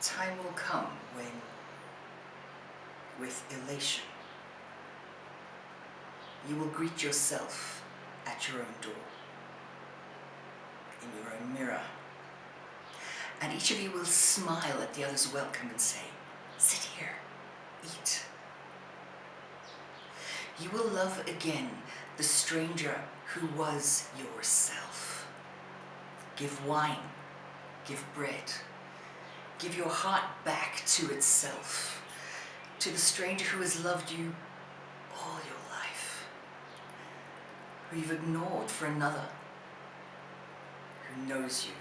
Time will come when, with elation, you will greet yourself at your own door, in your own mirror, and each of you will smile at the other's welcome and say, "Sit here, eat." You will love again the stranger who was yourself. Give wine, give bread, give your heart back to itself, to the stranger who has loved you all your life, who you've ignored for another, who knows you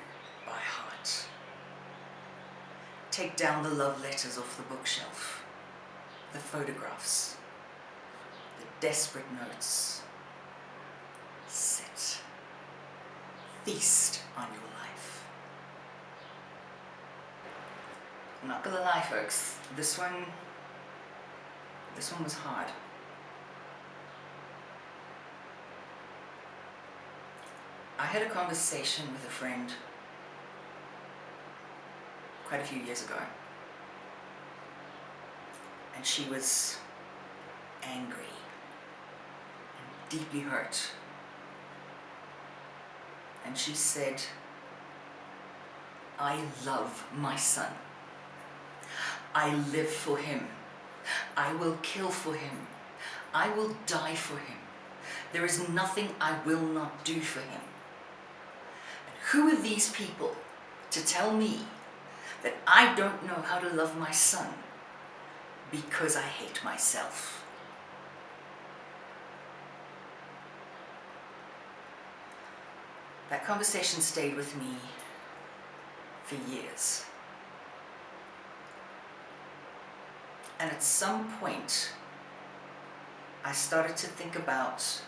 by heart. Take down the love letters off the bookshelf, the photographs, the desperate notes. Sit. Feast on your life. I'm not gonna lie, folks, this one was hard. I had a conversation with a friend quite a few years ago, and she was angry and deeply hurt. And she said, "I love my son. I live for him. I will kill for him. I will die for him. There is nothing I will not do for him." And who are these people to tell me that I don't know how to love my son because I hate myself? That conversation stayed with me for years. And at some point, I started to think about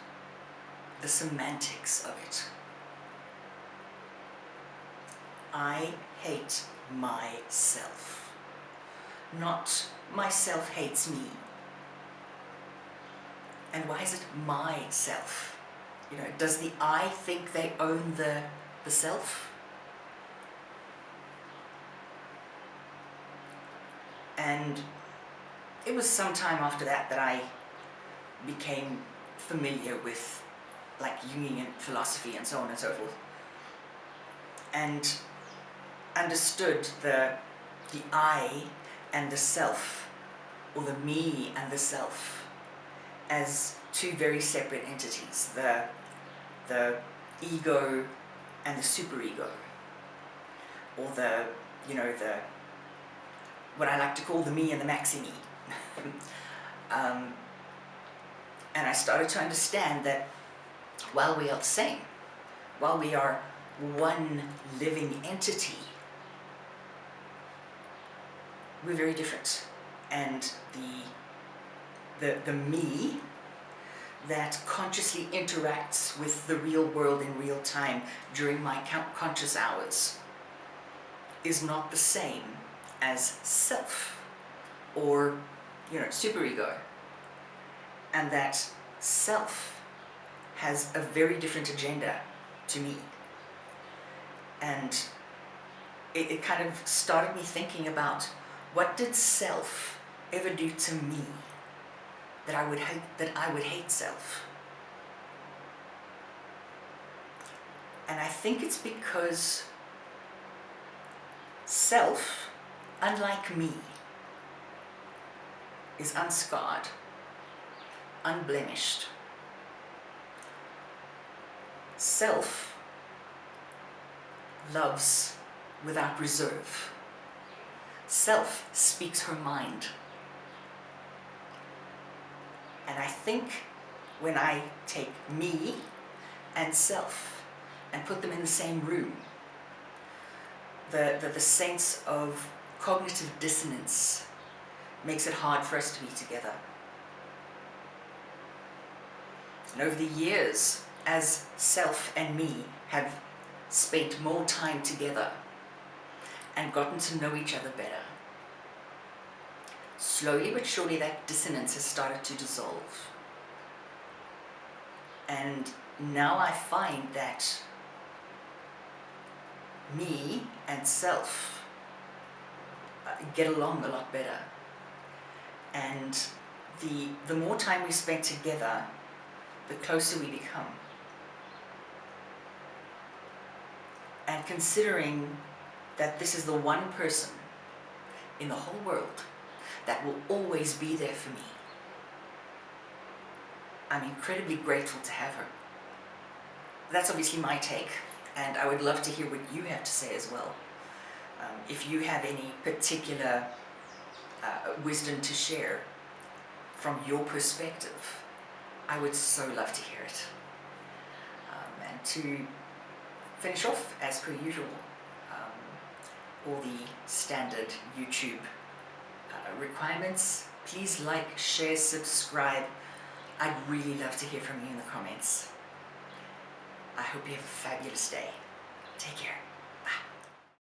the semantics of it. I hate myself, not myself hates me. And why is it myself? You know, does the I think they own the self? And it was some time after that that I became familiar with like Jungian philosophy and so on and so forth, and understood the I and the self, or the me and the self, as two very separate entities, the ego and the superego, or the, you know, the, what I like to call the me and the maxi-me. And I started to understand that while we are the same, while we are one living entity, we're very different. And the me that consciously interacts with the real world in real time during my conscious hours is not the same as self, or, you know, superego. And that self has a very different agenda to me. And it kind of started me thinking about, what did self ever do to me that I would hate self? And I think it's because self, unlike me, is unscarred, unblemished. Self loves without reserve. Self speaks her mind. And I think when I take me and self and put them in the same room, the sense of cognitive dissonance makes it hard for us to be together. And over the years, as self and me have spent more time together and gotten to know each other better, slowly but surely that dissonance has started to dissolve. And now I find that me and self get along a lot better. And the more time we spend together, the closer we become. And considering that this is the one person in the whole world that will always be there for me, I'm incredibly grateful to have her. That's obviously my take, and I would love to hear what you have to say as well. If you have any particular wisdom to share from your perspective, I would so love to hear it. And to finish off, as per usual, all the standard YouTube requirements. Please like, share, subscribe. I'd really love to hear from you in the comments. I hope you have a fabulous day. Take care.